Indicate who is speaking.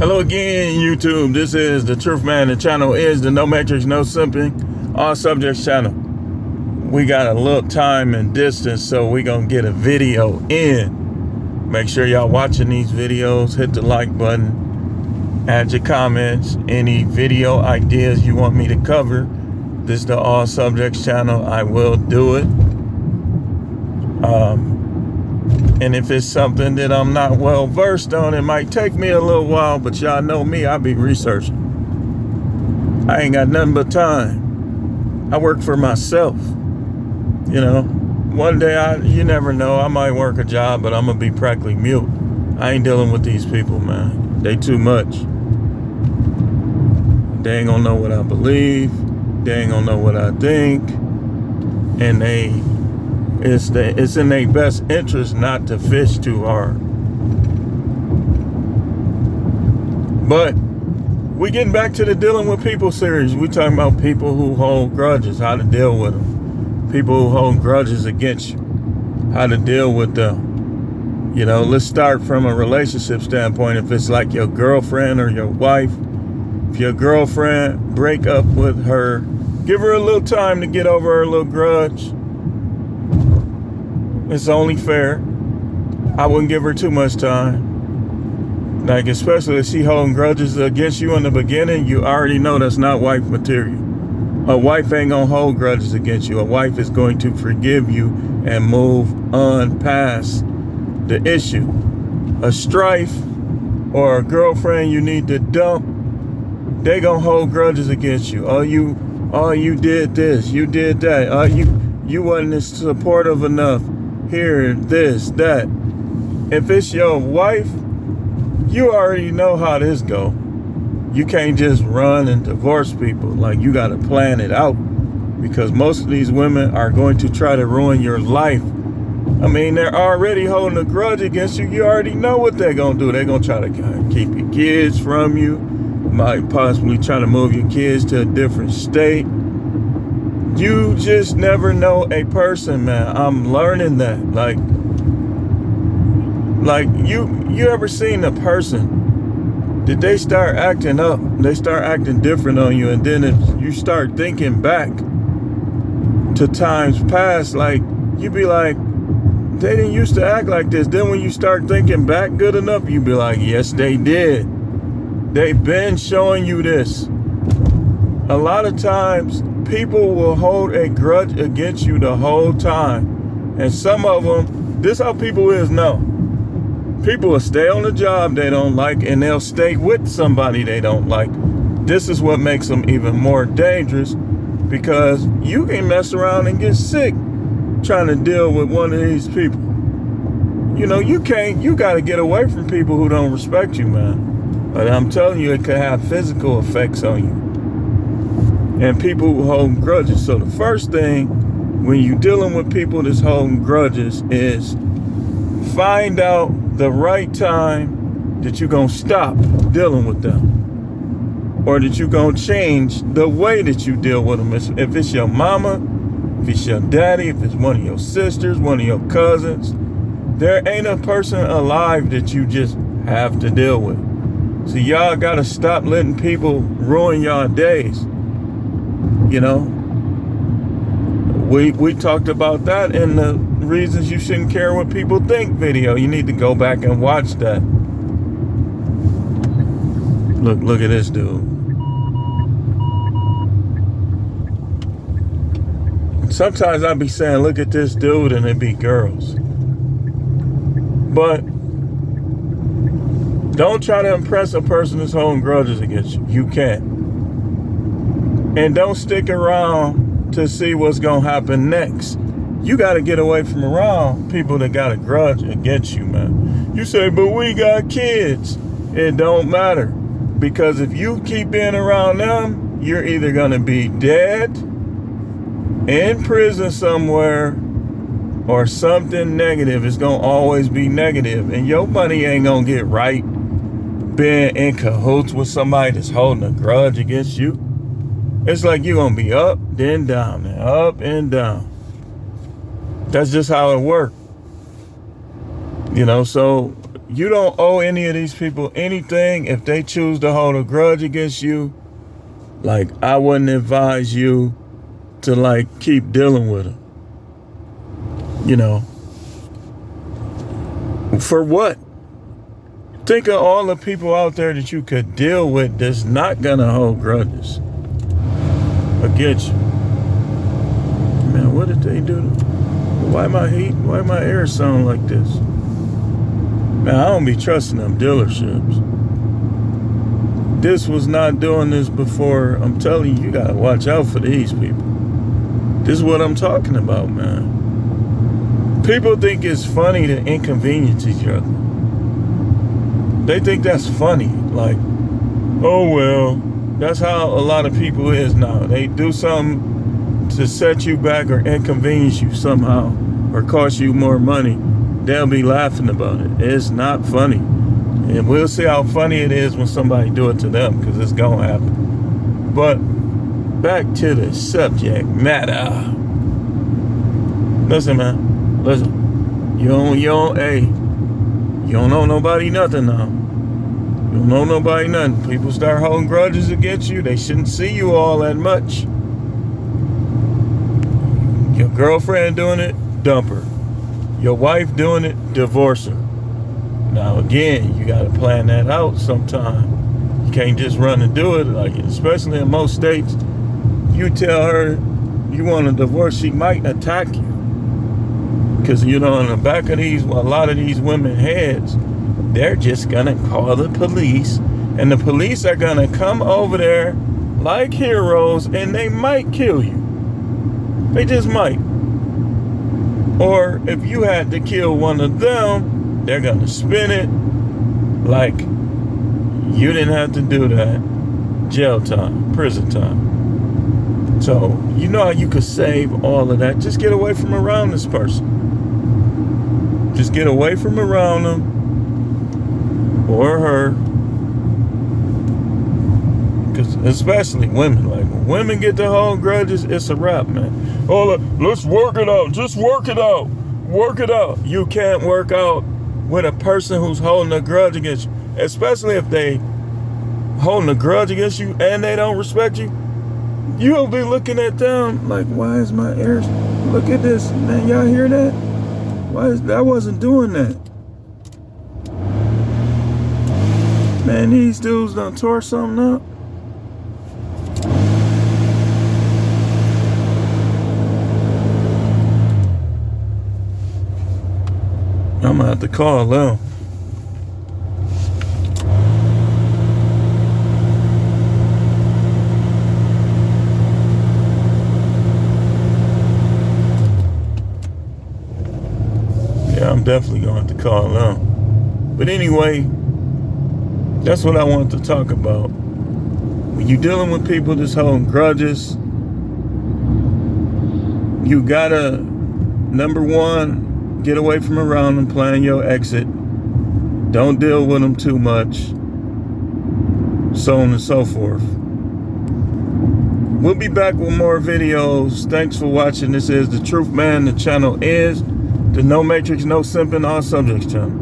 Speaker 1: Hello again, YouTube. This is the Truth Man. The channel is the No Matrix, No Simping, All Subjects channel. We got a little time and distance, so we're going to get a video in. Make sure y'all watching these videos. Hit the like button. Add your comments. Any video ideas you want me to cover. This is the All Subjects channel. I will do it. And if it's something that I'm not well versed on, it might take me a little while, but y'all know me, I be researching. I ain't got nothing but time. I work for myself. You know, one day, you never know, I might work a job, but I'm gonna be practically mute. I ain't dealing with these people, man. They too much. They ain't gonna know what I believe. They ain't gonna know what I think. And it's in their best interest not to fish too hard. But we getting back to the dealing with people series. We talking about people who hold grudges, how to deal with them. People who hold grudges against you, how to deal with them. You know, let's start from a relationship standpoint. If it's like your girlfriend or your wife, if your girlfriend, break up with her, give her a little time to get over her little grudge. It's only fair. I wouldn't give her too much time. Like, especially if she holding grudges against you in the beginning, you already know that's not wife material. A wife ain't gonna hold grudges against you. A wife is going to forgive you and move on past the issue. A strife or a girlfriend you need to dump, they gonna hold grudges against you. Oh, you did this, you did that. You wasn't supportive enough. Here, this, that. If it's your wife, you already know how this go. You can't just run and divorce people. Like, you got to plan it out, because most of these women are going to try to ruin your life. I mean, they're already holding a grudge against you. You already know what they're going to do. They're going to try to keep your kids from you. Might possibly try to move your kids to a different state. You just never know a person, man. I'm learning that. Like you ever seen a person, did they start acting up? They start acting different on you, and then if you start thinking back to times past, like, you be like, they didn't used to act like this. Then when you start thinking back good enough, you be like, yes, they did. They've been showing you this. A lot of times, people will hold a grudge against you the whole time. And some of them, this how people is now. People will stay on the job they don't like, and they'll stay with somebody they don't like. This is what makes them even more dangerous, because you can mess around and get sick trying to deal with one of these people. You know, you got to get away from people who don't respect you, man. But I'm telling you, it could have physical effects on you. And people who hold grudges. So the first thing when you're dealing with people that's holding grudges is find out the right time that you're going to stop dealing with them. Or that you're going to change the way that you deal with them. If it's your mama, if it's your daddy, if it's one of your sisters, one of your cousins, there ain't a person alive that you just have to deal with. So y'all got to stop letting people ruin y'all days. You know, we talked about that in the reasons you shouldn't care what people think video. You need to go back and watch that. Look at this dude. Sometimes I be saying, look at this dude, and it be girls. But don't try to impress a person that's holding grudges against you. You can't. And don't stick around to see what's going to happen next. You got to get away from around people that got a grudge against you, man. You say, but we got kids. It don't matter. Because if you keep being around them, you're either going to be dead, in prison somewhere, or something negative. It's going to always be negative. And your money ain't going to get right being in cahoots with somebody that's holding a grudge against you. It's like you're going to be up, then down, and up and down. That's just how it works. You know, so you don't owe any of these people anything. If they choose to hold a grudge against you, like, I wouldn't advise you to, like, keep dealing with them. You know, for what? Think of all the people out there that you could deal with that's not gonna hold grudges against you. Man, what did they do? Why my air sound like this? Man, I don't be trusting them dealerships. This was not doing this before. I'm telling you, you gotta watch out for these people. This is what I'm talking about, man. People think it's funny to inconvenience each other. They think that's funny. Like, oh well, that's how a lot of people is now. They do something to set you back or inconvenience you somehow or cost you more money. They'll be laughing about it. It's not funny. And we'll see how funny it is when somebody do it to them, because it's gonna happen. But back to the subject matter. Listen, man. Listen, you don't owe nobody nothing now. You don't owe nobody nothing. People start holding grudges against you, they shouldn't see you all that much. Your girlfriend doing it, dump her. Your wife doing it, divorce her. Now again, you gotta plan that out sometime. You can't just run and do it, like, especially in most states. You tell her you want a divorce, she might attack you. Because, you know, in the back of a lot of these women heads, they're just going to call the police. And the police are going to come over there like heroes, and they might kill you. They just might. Or if you had to kill one of them, they're going to spin it like you didn't have to do that. Jail time, prison time. So, you know how you could save all of that? Just get away from around this person. Just get away from around them or her. Because especially women, like, when women get to hold grudges, it's a wrap, man. Oh, let's work it out. Just work it out. Work it out. You can't work out with a person who's holding a grudge against you, especially if they holding a grudge against you and they don't respect you. You'll be looking at them like, why is my air? Look at this, man. Y'all hear that? I wasn't doing that. Man, these dudes done tore something up. I'm gonna have to call them. I'm definitely going to call them. But anyway, that's what I wanted to talk about. When you're dealing with people that's holding grudges, you gotta, number one, get away from around them, plan your exit. Don't deal with them too much. So on and so forth. We'll be back with more videos. Thanks for watching. This is The Truth Man. The channel is the No Matrix, No Simping, All Subjects channel.